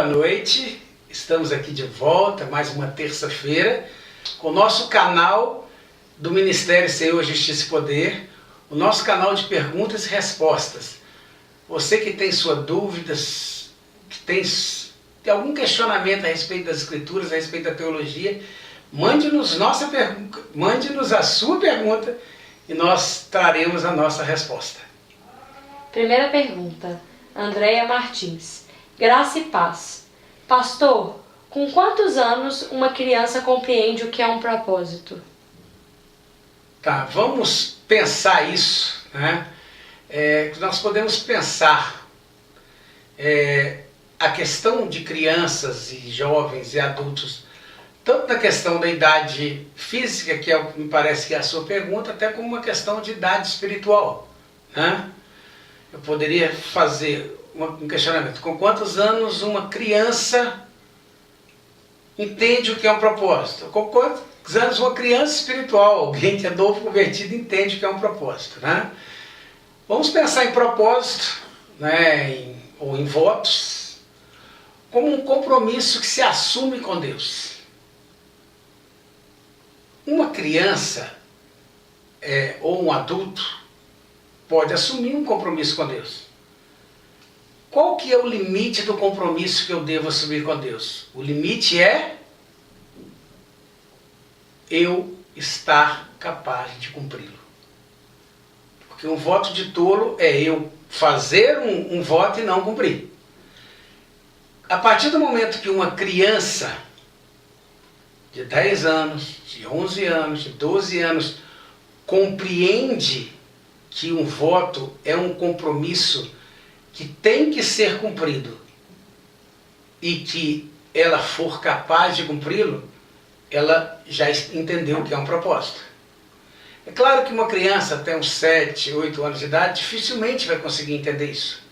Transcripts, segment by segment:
noite. Estamos aqui de volta, mais uma terça-feira, com o nosso canal do Ministério Senhor, Justiça e Poder, o nosso canal de perguntas e respostas. Você que tem suas dúvidas, que tem algum questionamento a respeito das Escrituras, a respeito da teologia, mande-nos a sua pergunta e nós traremos a nossa resposta. Primeira pergunta, Andréia Martins. Graça e paz. Pastor, com quantos anos uma criança compreende o que é um propósito? Tá, vamos pensar isso, né? Nós podemos pensar a questão de crianças e jovens e adultos, tanto na questão da idade física, que me parece que é a sua pergunta, até como uma questão de idade espiritual, né? Eu poderia fazer um questionamento. Com quantos anos uma criança entende o que é um propósito? Com quantos anos uma criança espiritual, alguém que é novo convertido, entende o que é um propósito, né? Vamos pensar em propósito, né, ou em votos, como um compromisso que se assume com Deus. Uma criança ou um adulto pode assumir um compromisso com Deus. Qual que é o limite do compromisso que eu devo assumir com Deus? O limite é eu estar capaz de cumpri-lo. Porque um voto de tolo é eu fazer um voto e não cumprir. A partir do momento que uma criança de 10 anos, de 11 anos, de 12 anos, compreende que um voto é um compromisso que tem que ser cumprido e que ela for capaz de cumpri-lo, ela já entendeu o que é um propósito. É claro que uma criança até uns 7, 8 anos de idade dificilmente vai conseguir entender isso.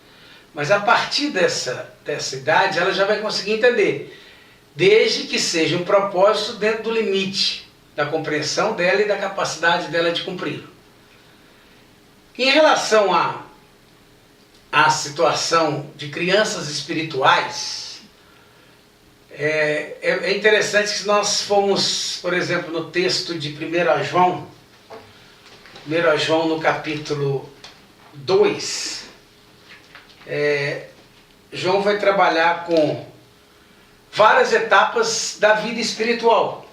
Mas a partir dessa idade ela já vai conseguir entender, desde que seja um propósito dentro do limite da compreensão dela e da capacidade dela de cumpri-lo. Em relação à situação de crianças espirituais, é interessante que se nós formos, por exemplo, no texto de 1 João no capítulo 2, João vai trabalhar com várias etapas da vida espiritual.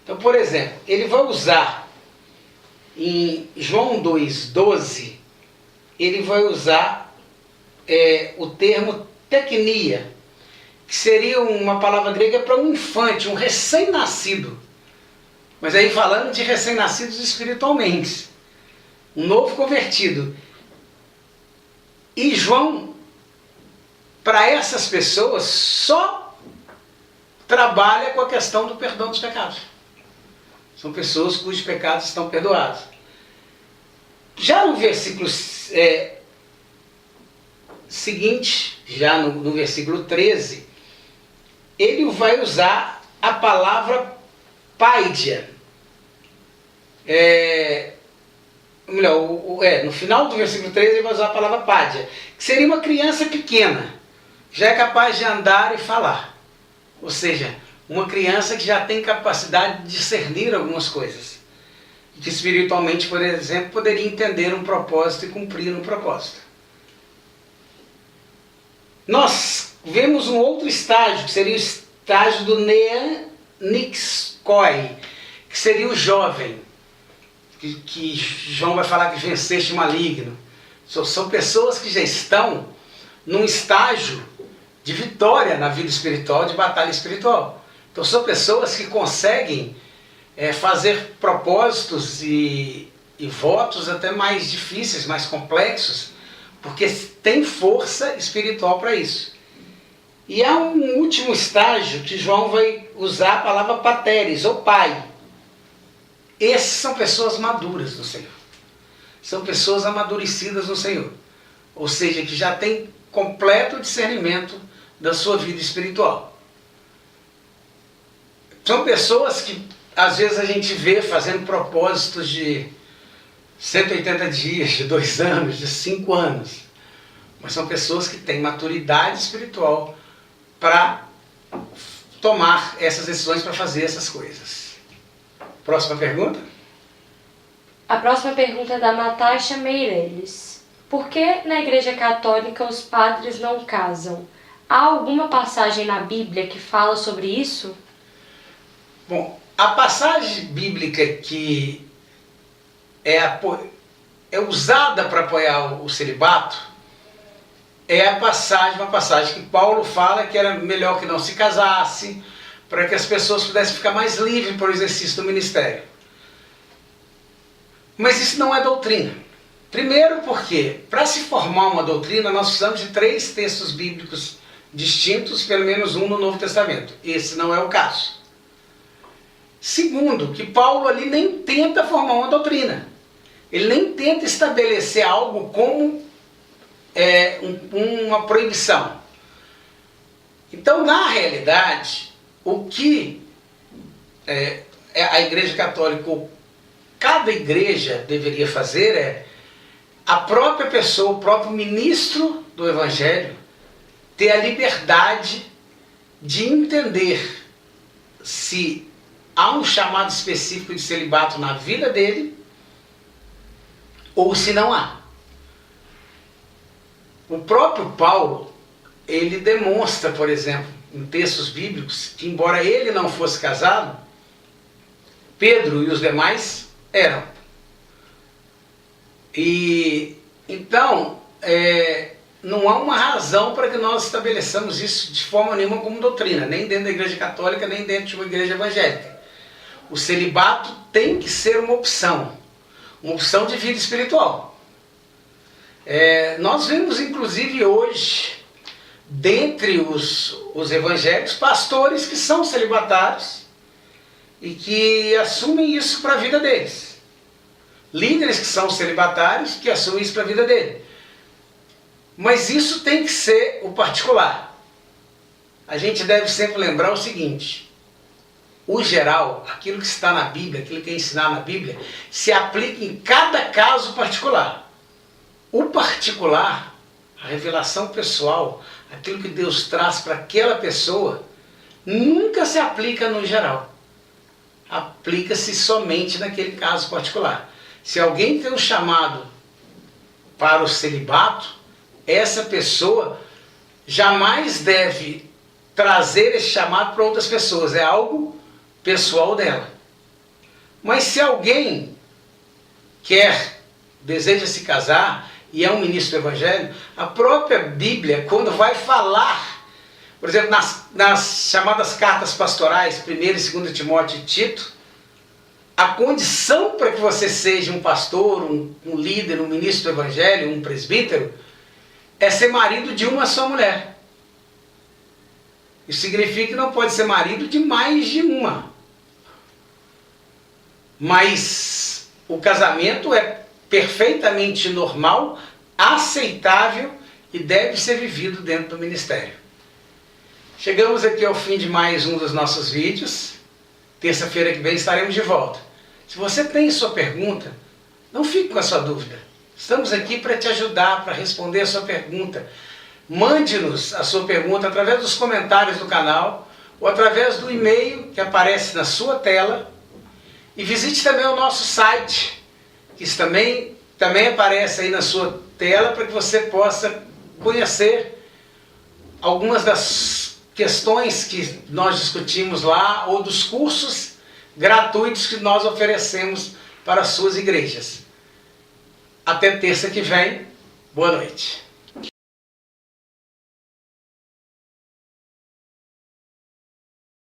Então, por exemplo, ele vai usar em João 2,12, ele vai usar o termo teknia, que seria uma palavra grega para um infante, um recém-nascido. Mas aí falando de recém-nascidos espiritualmente, um novo convertido. E João, para essas pessoas, só trabalha com a questão do perdão dos pecados. São pessoas cujos pecados estão perdoados. Já no versículo seguinte, já no versículo 13, ele vai usar a palavra paidia. No final do versículo 13 ele vai usar a palavra paidia, que seria uma criança pequena, já é capaz de andar e falar. Ou seja, uma criança que já tem capacidade de discernir algumas coisas. E que espiritualmente, por exemplo, poderia entender um propósito e cumprir um propósito. Nós vemos um outro estágio, que seria o estágio do neanixkoi, que seria o jovem, que João vai falar que venceste o maligno. São pessoas que já estão num estágio de vitória na vida espiritual, de batalha espiritual. Então são pessoas que conseguem fazer propósitos e votos até mais difíceis, mais complexos, porque tem força espiritual para isso. E há um último estágio que João vai usar a palavra pateres, ou pai. Esses são pessoas maduras no Senhor. São pessoas amadurecidas no Senhor. Ou seja, que já têm completo discernimento da sua vida espiritual. São pessoas que às vezes a gente vê fazendo propósitos de 180 dias, de 2 anos, de 5 anos. Mas são pessoas que têm maturidade espiritual para tomar essas decisões, para fazer essas coisas. Próxima pergunta? A próxima pergunta é da Natasha Meirelles. Por que na Igreja Católica os padres não casam? Há alguma passagem na Bíblia que fala sobre isso? Bom, a passagem bíblica que é usada para apoiar o celibato é uma passagem que Paulo fala que era melhor que não se casasse, para que as pessoas pudessem ficar mais livres para o exercício do ministério. Mas isso não é doutrina. Primeiro porque, para se formar uma doutrina, nós precisamos de 3 textos bíblicos distintos, pelo menos um no Novo Testamento. Esse não é o caso. Segundo, que Paulo ali nem tenta formar uma doutrina. Ele nem tenta estabelecer algo como uma proibição. Então, na realidade, o que a Igreja Católica, ou cada igreja deveria fazer a própria pessoa, o próprio ministro do Evangelho, ter a liberdade de entender se há um chamado específico de celibato na vida dele ou se não há. O próprio Paulo, ele demonstra, por exemplo, em textos bíblicos, que embora ele não fosse casado, Pedro e os demais eram. E então, não há uma razão para que nós estabeleçamos isso de forma nenhuma como doutrina, nem dentro da Igreja Católica, nem dentro de uma igreja evangélica. O celibato tem que ser uma opção de vida espiritual. Nós vemos, inclusive, hoje, dentre os evangélicos, pastores que são celibatários e que assumem isso para a vida deles. Líderes que são celibatários que assumem isso para a vida dele. Mas isso tem que ser o particular. A gente deve sempre lembrar o seguinte: o geral, aquilo que está na Bíblia, aquilo que é ensinado na Bíblia, se aplica em cada caso particular. O particular, a revelação pessoal, aquilo que Deus traz para aquela pessoa, nunca se aplica no geral. Aplica-se somente naquele caso particular. Se alguém tem um chamado para o celibato, essa pessoa jamais deve trazer esse chamado para outras pessoas. É algo pessoal dela. Mas se alguém deseja se casar e é um ministro do Evangelho, a própria Bíblia, quando vai falar, por exemplo, nas chamadas cartas pastorais, 1 e 2 Timóteo e Tito, a condição para que você seja um pastor, um líder, um ministro do Evangelho, um presbítero, é ser marido de uma só mulher. Isso significa que não pode ser marido de mais de uma. Mas o casamento é perfeitamente normal, aceitável e deve ser vivido dentro do ministério. Chegamos aqui ao fim de mais um dos nossos vídeos. Terça-feira que vem estaremos de volta. Se você tem sua pergunta, não fique com a sua dúvida. Estamos aqui para te ajudar, para responder a sua pergunta. Mande-nos a sua pergunta através dos comentários do canal ou através do e-mail que aparece na sua tela. E visite também o nosso site, que também aparece aí na sua tela, para que você possa conhecer algumas das questões que nós discutimos lá ou dos cursos gratuitos que nós oferecemos para as suas igrejas. Até terça que vem. Boa noite.